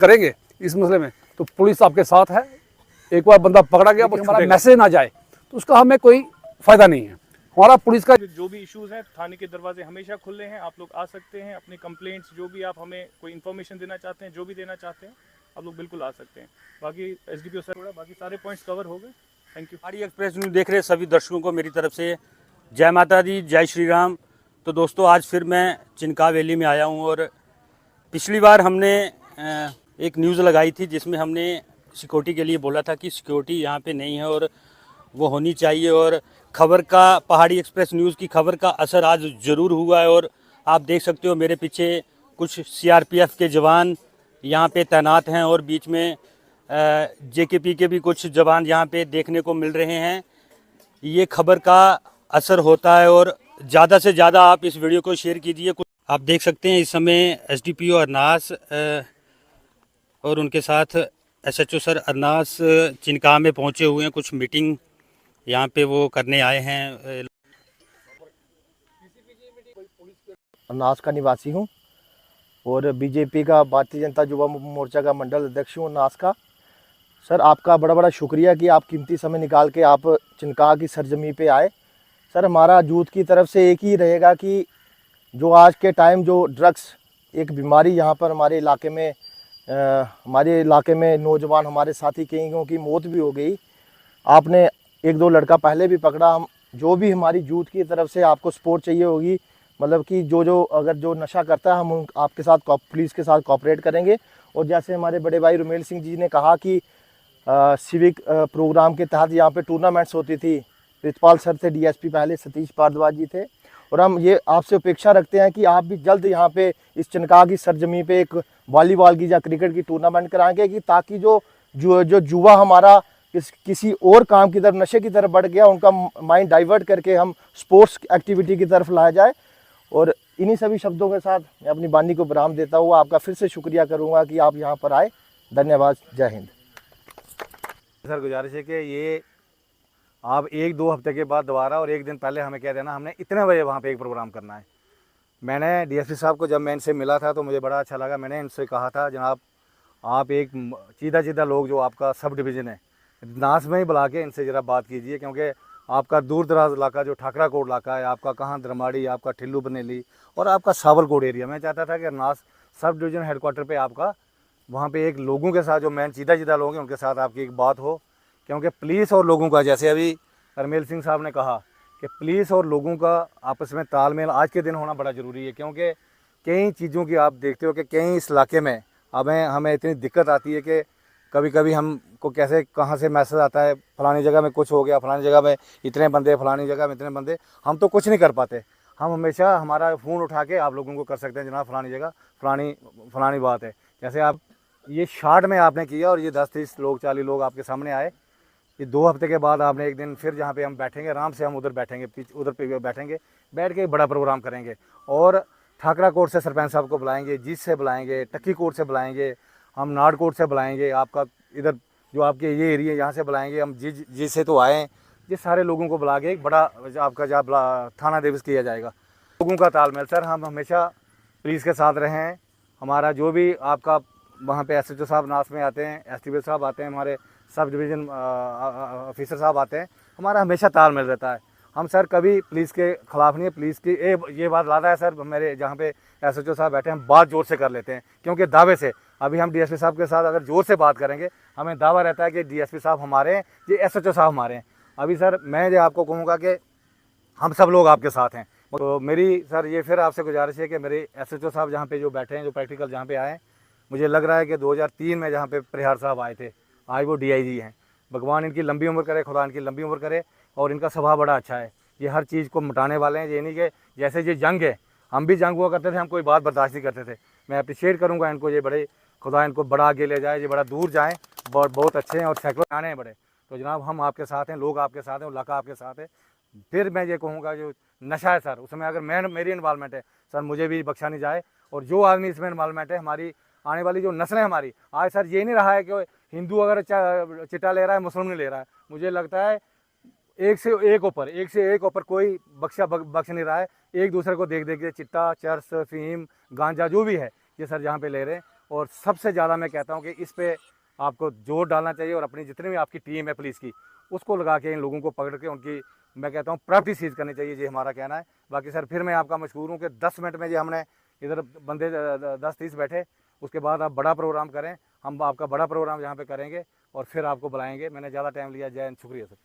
करेंगे इस मसले में तो पुलिस आपके साथ है। एक बार बंदा पकड़ा गया, हमारा मैसेज ना जाए तो उसका हमें कोई फायदा नहीं है। हमारा पुलिस का जो भी इश्यूज हैं, थाने के दरवाजे हमेशा खुले हैं, आप लोग आ सकते हैं। अपने कंप्लेंट्स जो भी आप हमें कोई इन्फॉर्मेशन देना चाहते हैं, जो भी देना चाहते हैं, आप लोग बिल्कुल आ सकते हैं। बाकी एसडीपीओ सर, बाकी सारे पॉइंट्स कवर हो गए। Thank you. पहाड़ी एक्सप्रेस न्यूज़ देख रहे सभी दर्शकों को मेरी तरफ से जय माता दी, जय श्री राम। तो दोस्तों, आज फिर मैं चिनका वैली में आया हूँ और पिछली बार हमने एक न्यूज़ लगाई थी जिसमें हमने सिक्योरिटी के लिए बोला था कि सिक्योरिटी यहाँ पे नहीं है और वो होनी चाहिए। और खबर का, पहाड़ी एक्सप्रेस न्यूज़ की खबर का असर आज ज़रूर हुआ है। और आप देख सकते हो मेरे पीछे कुछ सीआरपीएफ के जवान यहाँ पे तैनात हैं और बीच में जेकेपी के भी कुछ जवान यहाँ पे देखने को मिल रहे हैं। ये खबर का असर होता है और ज़्यादा से ज़्यादा आप इस वीडियो को शेयर कीजिए। आप देख सकते हैं इस समय एसडीपीओ अरनास और उनके साथ एसएचओ सर अरनास चिनका में पहुँचे हुए हैं। कुछ मीटिंग यहाँ पे वो करने आए हैं। अरनास का निवासी हूँ और बीजेपी का, भारतीय जनता युवा मोर्चा का मंडल अध्यक्ष हूँ अरनास का। सर, आपका बड़ा बड़ा शुक्रिया कि आप कीमती समय निकाल के आप चिनका की सरजमी पे आए। सर, हमारा यूथ की तरफ से एक ही रहेगा कि जो आज के टाइम जो ड्रग्स एक बीमारी यहाँ पर हमारे इलाके में नौजवान, हमारे साथी कईयों की मौत भी हो गई। आपने एक दो लड़का पहले भी पकड़ा। हम जो भी हमारी यूथ की तरफ से आपको सपोर्ट चाहिए होगी, मतलब कि अगर जो नशा करता है, हम आपके साथ पुलिस के साथ कोऑपरेट करेंगे। और जैसे हमारे बड़े भाई रुमेल सिंह जी ने कहा कि सिविक प्रोग्राम के तहत यहाँ पे टूर्नामेंट्स होती थी। रितपाल सर थे डीएसपी पहले, सतीश भारद्वाज जी थे। और हम ये आपसे अपेक्षा रखते हैं कि आप भी जल्द यहाँ पे इस चिनका की सरजमी पे एक वॉलीबॉल की या क्रिकेट की टूर्नामेंट कराएंगे कि ताकि जो युवा हमारा किसी और काम की तरफ, नशे की तरफ बढ़ गया, उनका माइंड डाइवर्ट करके हम स्पोर्ट्स एक्टिविटी की तरफ लाया जाए। और इन्हीं सभी शब्दों के साथ मैं अपनी वाणी को विराम देता हुआ आपका फिर से शुक्रिया करूँगा कि आप यहाँ पर आए। धन्यवाद। जय हिंद। सर, गुजारिश है कि ये आप 1-2 हफ्ते के बाद दोबारा और एक दिन पहले हमें कह देना, हमने इतने बजे वहाँ पे एक प्रोग्राम करना है। मैंने डीएसपी साहब को जब मैं इनसे मिला था तो मुझे बड़ा अच्छा लगा। मैंने इनसे कहा था, जनाब आप एक सीधा लोग जो आपका सब डिवीज़न है नास में ही बुला के इनसे ज़रा बात कीजिए, क्योंकि आपका दूर दराज इलाका जो ठाकरा कोट इलाका है, आपका कहाँ धर्माड़ी, आपका ठिल्लू बनेली और आपका सावलकोट एरिया, मैं चाहता था कि नास सब डिवीज़न हेडक्वार्टर पे आपका वहाँ पे एक लोगों के साथ जो मैन सीधा लोग हैं उनके साथ आपकी एक बात हो। क्योंकि पुलिस और लोगों का, जैसे अभी रुमेल सिंह साहब ने कहा कि पुलिस और लोगों का आपस में तालमेल आज के दिन होना बड़ा ज़रूरी है। क्योंकि कई चीज़ों की आप देखते हो कि कई इस इलाके में हमें इतनी दिक्कत आती है कि कभी कभी हमको कैसे कहाँ से मैसेज आता है, फ़लानी जगह में कुछ हो गया, फ़लानी जगह में इतने बंदे, फ़लानी जगह में इतने बंदे। हम तो कुछ नहीं कर पाते। हम हमेशा हमारा फ़ोन उठा के आप लोगों को कर सकते हैं, जनाब फ़लानी जगह फ़लानी बात है। जैसे आप ये शार्ट में आपने किया और ये 10-30 लोग 40 लोग आपके सामने आए। ये 2 हफ्ते के बाद आपने एक दिन फिर जहाँ पे हम बैठेंगे, आराम से हम उधर बैठेंगे, उधर पे बैठेंगे, बैठ के बड़ा प्रोग्राम करेंगे। और ठाकरा कोट से सरपंच साहब को बुलाएंगे, जीत से बुलाएंगे, टक्की कोट से बुलाएंगे, हम नाड़ कोट से बुलाएंगे, आपका इधर जो आपके ये एरिया यहाँ से बुलाएंगे हम, जी से तो आए, ये सारे लोगों को बुला के एक बड़ा आपका जब थाना दिवस किया जाएगा। लोगों का तालमेल सर, हम हमेशा पुलिस के साथ रहे हैं। हमारा जो भी आपका वहाँ पे एसएचओ साहब नास में आते हैं, एसटीपी साहब आते हैं, हमारे सब डिवीज़न ऑफिसर साहब आते हैं, हमारा हमेशा तालमेल रहता है। हम सर कभी पुलिस के ख़िलाफ़ नहीं है। पुलिस की ये बात लाता है सर, मेरे जहाँ पे एसएचओ साहब बैठे हैं, बात ज़ोर से कर लेते हैं, क्योंकि दावे से अभी हम डीएसपी साहब के साथ अगर ज़ोर से बात करेंगे, हमें दावा रहता है कि डीएसपी साहब हमारे हैं, ये एसएचओ साहब हमारे हैं। अभी सर मैं जो आपको कहूँगा कि हम सब लोग आपके साथ हैं। तो मेरी सर ये फिर आपसे गुजारिश है कि मेरे एसएचओ साहब जहाँ पे जो बैठे हैं, जो प्रैक्टिकल जहाँ पे आए हैं, मुझे लग रहा है कि 2003 में जहाँ पे परिहार साहब आए थे, आज वो डीआईजी हैं। भगवान इनकी लंबी उम्र करे, खुदा इनकी लंबी उम्र करे। और इनका स्वभाव बड़ा अच्छा है, ये हर चीज़ को मिटाने वाले हैं। ये नहीं कि जैसे ये जंग है, हम भी जंग हुआ करते थे, हम कोई बात बर्दाश्त नहीं करते थे। मैं अप्रिशिएट करूँगा इनको, ये बड़े, खुदा इनको बड़ा आगे ले जाए, ये बड़ा दूर जाएँ, बहुत अच्छे हैं और सैकड़ों आने हैं बड़े। तो जनाब हम आपके साथ हैं, लोग आपके साथ हैं, इलाका आपके साथ है। फिर मैं ये कहूँगा जो नशा है सर, उसमें अगर मेरी इन्वॉल्वमेंट है सर, मुझे भी बख्शा नहीं जाए। और जो आदमी इसमें इन्वॉल्वमेंट है, हमारी आने वाली जो नस्लें हमारी, आज सर ये नहीं रहा है कि हिंदू अगर चिट्टा ले रहा है, मुस्लिम नहीं ले रहा है। मुझे लगता है एक से एक ऊपर कोई बख्श नहीं रहा है। एक दूसरे को देख के चिट्टा, चरस, फीम, गांजा जो भी है, ये सर जहाँ पे ले रहे हैं। और सबसे ज़्यादा मैं कहता हूँ कि इस पे आपको जोर डालना चाहिए और अपनी जितनी भी आपकी टीम है पुलिस की उसको लगा के इन लोगों को पकड़ के उनकी मैं कहता हूँ प्रॉपर्टी सीज करनी चाहिए, ये हमारा कहना है। बाकी सर फिर मैं आपका मशहूर हूँ कि 10 मिनट में ये हमने इधर बंदे 10-30 बैठे, उसके बाद आप बड़ा प्रोग्राम करें, हम आपका बड़ा प्रोग्राम यहाँ पे करेंगे और फिर आपको बुलाएंगे। मैंने ज़्यादा टाइम लिया, जय हिंद, शुक्रिया सर।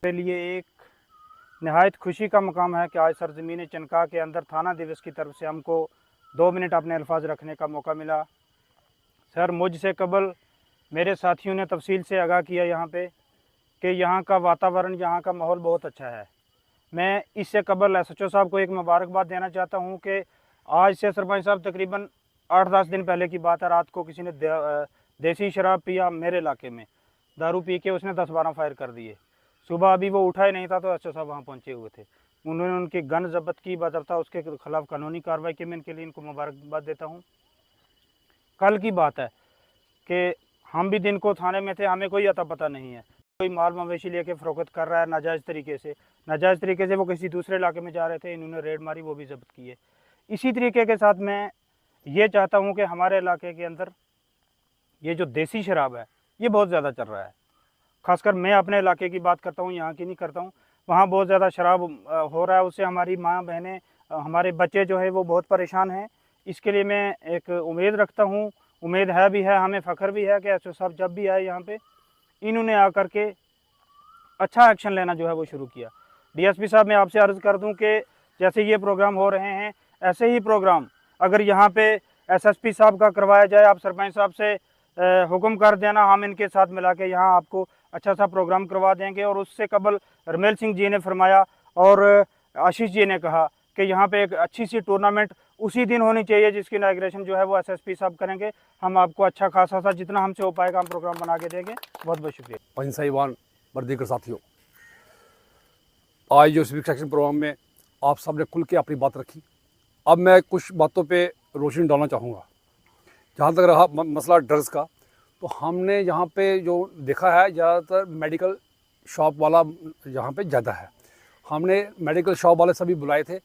मेरे लिए एक नहायत खुशी का मकाम है कि आज सरजमीन चनका के अंदर थाना दिवस की तरफ से हमको 2 मिनट अपने अल्फाज रखने का मौका मिला। सर मुझसे कबल मेरे साथियों ने तफसील से आगाह किया यहाँ पे कि यहाँ का वातावरण, यहाँ का माहौल बहुत अच्छा है। मैं इससे कबल SHO साहब को एक मुबारकबाद देना चाहता हूँ कि आज से सरपंच साहब तकरीबन 8-10 दिन पहले की बात है, रात को किसी ने देसी शराब पिया मेरे इलाके में, दारू पी के उसने 10-12 फायर कर दिए। सुबह अभी वो उठा ही नहीं था तो SHO साहब वहाँ पहुँचे हुए थे, उन्होंने उनकी गन जब्त की, बाज़ाब्ता उसके खिलाफ कानूनी कार्रवाई की। मैं इनके लिए इनको मुबारकबाद देता हूँ। कल की बात है कि हम भी दिन को थाने में थे, हमें कोई अता पता नहीं है, कोई माल मवेशी लेके फ़रोख्त कर रहा है नाजायज़ तरीके से वो किसी दूसरे इलाके में जा रहे थे, इन्होंने रेड मारी, वो भी जब्त किए। इसी तरीके के साथ मैं ये चाहता हूँ कि हमारे इलाके के अंदर ये जो देसी शराब है ये बहुत ज़्यादा चल रहा है। ख़ासकर मैं अपने इलाके की बात करता हूँ, यहाँ की नहीं करता हूँ। वहाँ बहुत ज़्यादा शराब हो रहा है, उससे हमारी माँ बहनें, हमारे बच्चे जो है वो बहुत परेशान हैं। इसके लिए मैं एक उम्मीद रखता हूँ, उम्मीद है भी है, हमें फ़ख्र भी है कि SHO साहब जब भी आए यहाँ पे इन्होंने आकर के अच्छा एक्शन लेना जो है वो शुरू किया। DSP साहब मैं आपसे अर्ज़ कर दूं कि जैसे ये प्रोग्राम हो रहे हैं ऐसे ही प्रोग्राम अगर यहाँ पे SSP साहब का करवाया जाए, आप सरपंच साहब से हुक्म कर देना, हम इनके साथ मिला के यहाँ आपको अच्छा सा प्रोग्राम करवा देंगे। और उससे कबल रमेल सिंह जी ने फरमाया और आशीष जी ने कहा कि यहाँ पे एक अच्छी सी टूर्नामेंट उसी दिन होनी चाहिए जिसकी इनाग्रेशन जो है वो SSP साहब करेंगे। हम आपको अच्छा खासा सा जितना हमसे हो पाएगा हम प्रोग्राम बना के देंगे। बहुत बहुत शुक्रिया। पंच साहिबान, वर्दीकर साथियों, आज जो सिविक सेक्शन प्रोग्राम में आप सब ने खुल के अपनी बात रखी, अब मैं कुछ बातों पे रोशनी डालना चाहूँगा। जहाँ तक रहा मसला ड्रग्स का, तो हमने यहाँ पे जो देखा है ज़्यादातर मेडिकल शॉप वाला यहाँ पे ज़्यादा है। हमने मेडिकल शॉप वाले सभी बुलाए थे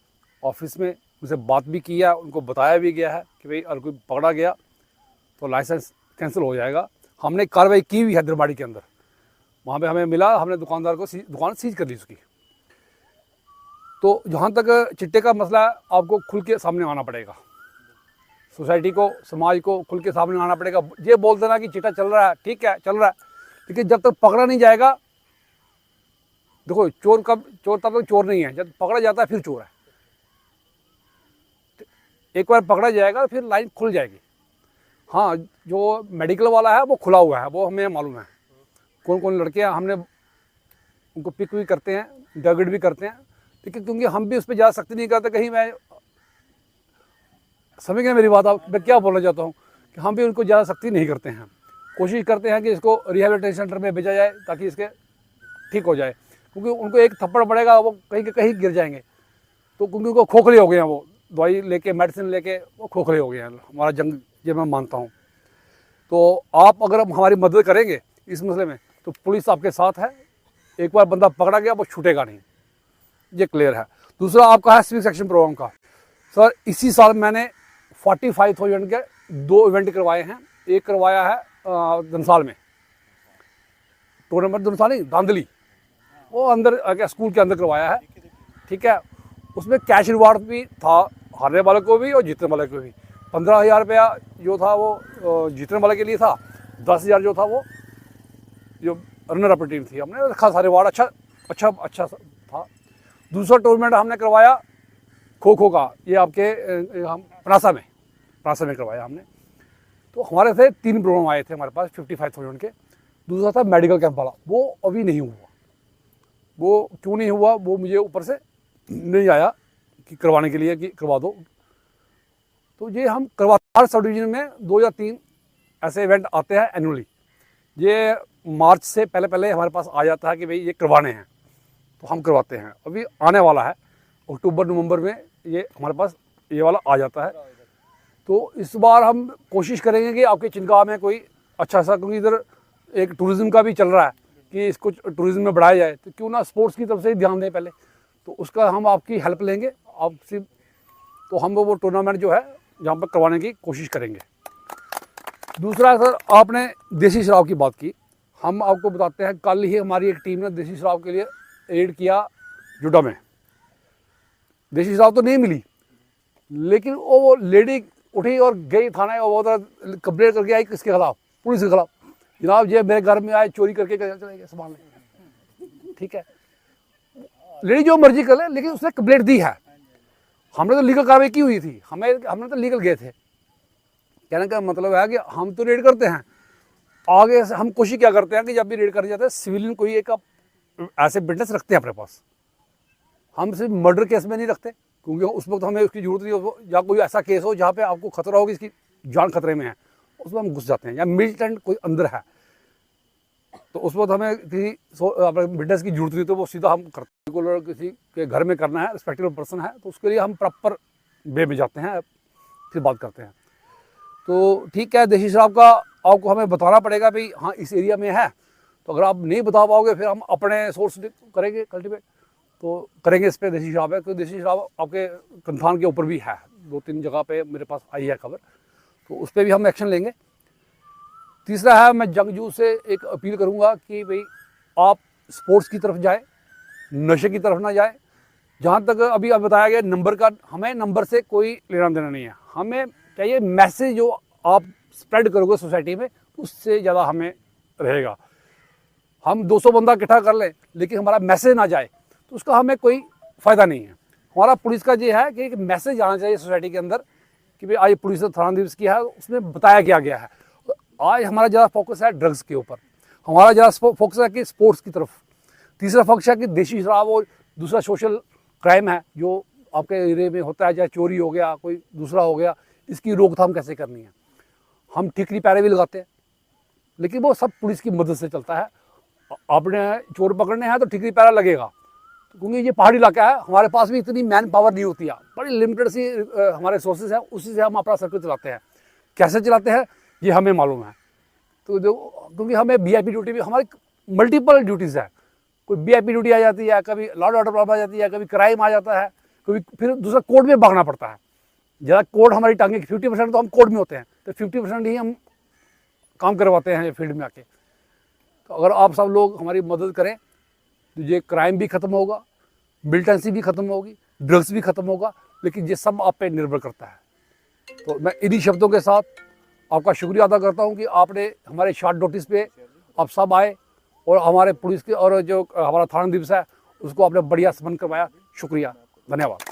ऑफिस में, उनसे बात भी किया, उनको बताया भी गया है कि भाई अगर कोई पकड़ा गया तो लाइसेंस कैंसिल हो जाएगा। हमने कार्रवाई की भी है दरबाड़ी के अंदर, वहाँ पे हमें मिला, हमने दुकानदार को दुकान सीज कर दी उसकी। तो जहाँ तक चिट्टे का मसला है, आपको खुल के सामने आना पड़ेगा, सोसाइटी को, समाज को खुल के सामने आना पड़ेगा। ये बोल देना कि चिट्टा चल रहा है, ठीक है चल रहा है, लेकिन जब तक पकड़ा नहीं जाएगा, देखो चोर तब तक चोर नहीं है, जब पकड़ा जाता है फिर चोर है। एक बार पकड़ा जाएगा फिर लाइन खुल जाएगी। हाँ, जो मेडिकल वाला है वो खुला हुआ है, वो हमें मालूम है कौन कौन लड़के हैं, हमने उनको पिक भी करते हैं, टारगेट भी करते हैं, लेकिन क्योंकि हम भी उस पर ज़्यादा सख्ती नहीं करते, कहीं मैं समझ गए मेरी बात, आप मैं क्या बोलना चाहता हूँ कि हम भी उनको ज़्यादा सख्ती नहीं करते हैं। कोशिश करते हैं कि इसको रिहेबिलिटेशन सेंटर में भेजा जाए ताकि इसके ठीक हो जाए, क्योंकि उनको एक थप्पड़ पड़ेगा वो कहीं के कहीं गिर जाएंगे। तो क्योंकि उनको खोखले हो गए हैं, वो दवाई लेके मेडिसिन लेके वो खोखले हो गए हैं। हमारा जंग ये मैं मानता हूँ। तो आप अगर हमारी मदद करेंगे इस मसले में तो पुलिस आपके साथ है, एक बार बंदा पकड़ा गया वो छूटेगा नहीं, ये क्लियर है। दूसरा आपका है सिविक सेक्शन प्रोग्राम का। सर इसी साल मैंने 45,000 के 2 इवेंट करवाए हैं। एक करवाया है धनसाल में, टूर्नामेंट धनसाल नहीं, धांधली, वो अंदर स्कूल के अंदर करवाया है, ठीक है। उसमें कैश रिवार्ड भी था, हारने वाले को भी और जीतने वाले को भी। 15,000 रुपया जो था वो जीतने वाले के लिए था, 10,000 जो था वो जो रनर अप टीम थी, हमने रखा था रिवार्ड, अच्छा था। दूसरा टूर्नामेंट हमने करवाया खो खो का, ये आपके हम पनासा में करवाया हमने। तो हमारे से 3 प्रोग्राम आए थे हमारे पास 55,000 के। दूसरा था मेडिकल कैंप वाला, वो अभी नहीं हुआ। वो क्यों नहीं हुआ, वो मुझे ऊपर से नहीं आया कि करवाने के लिए कि करवा दो। तो ये हम करवाते, हर सब डिवीजन में 2 या 3 ऐसे इवेंट आते हैं एनुअली। ये मार्च से पहले हमारे पास आ जाता है कि भाई ये करवाने हैं, तो हम करवाते हैं। अभी आने वाला है अक्टूबर नवंबर में, ये हमारे पास ये वाला आ जाता है। तो इस बार हम कोशिश करेंगे कि आपके चिनगांव में कोई अच्छा सा, क्योंकि इधर एक टूरिज़्म का भी चल रहा है कि इसको टूरिज़्म में बढ़ाया जाए, तो क्यों ना स्पोर्ट्स की तरफ से ही ध्यान दें पहले। तो उसका हम आपकी हेल्प लेंगे आपसे, तो हम वो टूर्नामेंट जो है जहाँ पर करवाने की कोशिश करेंगे। दूसरा सर, आपने देसी शराब की बात की, हम आपको बताते हैं कल ही हमारी एक टीम ने देसी शराब के लिए रेड किया जुडा में। देसी शराब तो नहीं मिली, लेकिन वो लेडी उठी और गई थाने और वो कंप्लेंट करके आई किसके खिलाफ, पुलिस के खिलाफ। जनाब ये मेरे घर में आए, चोरी करके चले गए सामान लेके। ठीक है, लेडी जो मर्जी कर ले, लेकिन उसने कंप्लेंट दी है। हमने तो लीगल कार्रवाई की हुई थी, हमने तो लीगल गए थे। कहने का मतलब है कि हम तो रेड करते हैं, आगे से हम कोशिश क्या करते हैं कि जब भी रेड करने जाते हैं सिविलियन कोई एक ऐसे विटनेस रखते हैं अपने पास। हम सिर्फ मर्डर केस में नहीं रखते, क्योंकि उस वक्त हमें उसकी जरूरत नहीं हो, या कोई ऐसा केस हो जहाँ पे आपको खतरा हो कि इसकी जान खतरे में है, उसमें हम घुस जाते हैं। या मिलिटेंट कोई अंदर है तो उस वक्त हमें किसी विटनेस की जरूरत नहीं, तो वो सीधा हम करते हैं। किसी के घर में करना है, रिस्पेक्टेबल पर्सन है, तो उसके लिए हम प्रॉपर वे में जाते हैं, फिर बात करते हैं। तो ठीक है, देसी शराब का आपको हमें बताना पड़ेगा भाई हाँ इस एरिया में है। तो अगर आप नहीं बता पाओगे फिर हम अपने सोर्स करेंगे कल्टीवेट, तो करेंगे इस पर देसी शराब है। क्योंकि देसी शराब आपके कंथान के ऊपर भी है, 2-3 जगह पे मेरे पास आई है खबर, तो उस पर भी हम एक्शन लेंगे। तीसरा है, मैं जंगजू से एक अपील करूंगा कि भाई आप स्पोर्ट्स की तरफ जाए, नशे की तरफ ना जाए। जहाँ तक अभी आप बताया गया नंबर का, हमें नंबर से कोई लेना देना नहीं है। हमें चाहिए मैसेज जो आप स्प्रेड करोगे सोसाइटी में, उससे ज़्यादा हमें रहेगा। हम 200 बंदा इकट्ठा कर लें लेकिन हमारा मैसेज ना जाए तो उसका हमें कोई फ़ायदा नहीं है। हमारा पुलिस का ये है कि एक मैसेज आना चाहिए सोसाइटी के अंदर कि भाई आज पुलिस ने थाना दिवस किया है, उसमें बताया गया है। आज हमारा ज़्यादा फोकस है ड्रग्स के ऊपर, हमारा ज़्यादा फोकस है कि स्पोर्ट्स की तरफ। तीसरा फोकस है कि देशी शराब, और दूसरा सोशल क्राइम है जो आपके एरिया में होता है, चाहे चोरी हो गया, कोई दूसरा हो गया, इसकी रोकथाम कैसे करनी है। हम ठिकरी पैरे भी लगाते हैं, लेकिन वो सब पुलिस की मदद से चलता है। आपने चोर पकड़ने हैं तो ठिकरी पैरा लगेगा, क्योंकि ये पहाड़ी इलाका है, हमारे पास भी इतनी मैन पावर नहीं होती है, बड़ी लिमिटेड सी हमारे सोर्सेज हैं, उसी से हम अपना सर्कल चलाते हैं। कैसे चलाते हैं ये हमें मालूम है। तो जो क्योंकि हमें वीआईपी ड्यूटी भी, हमारी मल्टीपल ड्यूटीज़ है। कोई वीआईपी ड्यूटी आ जाती है, कभी लॉ एंड ऑर्डर प्रॉब्लम आ जाती है, कभी क्राइम आ जाता है, कभी फिर दूसरा कोर्ट में भागना पड़ता है। ज़्यादा कोर्ट हमारी टांगे 50% तो हम कोर्ट में होते हैं, तो 50% ही हम काम करवाते हैं फील्ड में आके। तो अगर आप सब लोग हमारी मदद करें तो ये क्राइम भी ख़त्म होगा, मिलिटेंसी भी ख़त्म होगी, ड्रग्स भी ख़त्म होगा, लेकिन ये सब आप पे निर्भर करता है। तो मैं इन्हीं शब्दों के साथ आपका शुक्रिया अदा करता हूं कि आपने हमारे शॉर्ट नोटिस पे आप सब आए और हमारे पुलिस के और जो हमारा थाना दिवस है उसको आपने बढ़िया संपन्न करवाया। शुक्रिया, धन्यवाद।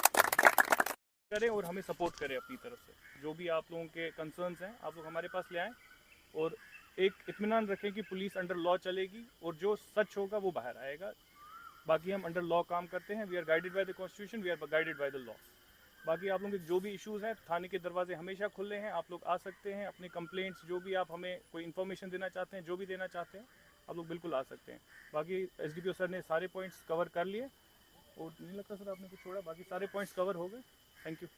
करें और हमें सपोर्ट करें अपनी तरफ से। जो भी आप लोगों के कंसर्न्स हैं आप लोग हमारे पास ले आएँ और एक इत्मीनान रखें कि पुलिस अंडर लॉ चलेगी और जो सच होगा वो बाहर आएगा। बाकी हम अंडर लॉ काम करते हैं, we are guided by the constitution, we are guided by the law. बाकी आप लोगों के जो भी इश्यूज़ हैं, थाने के दरवाजे हमेशा खुले हैं, आप लोग आ सकते हैं। अपने कंप्लेंट्स जो भी आप हमें कोई इन्फॉर्मेशन देना चाहते हैं, जो भी देना चाहते हैं, आप लोग बिल्कुल आ सकते हैं। बाकी एसडीपीओ सर ने सारे पॉइंट्स कवर कर लिए और नहीं लगता सर आपने कुछ छोड़ा, बाकी सारे पॉइंट्स कवर हो गए। Thank you sir.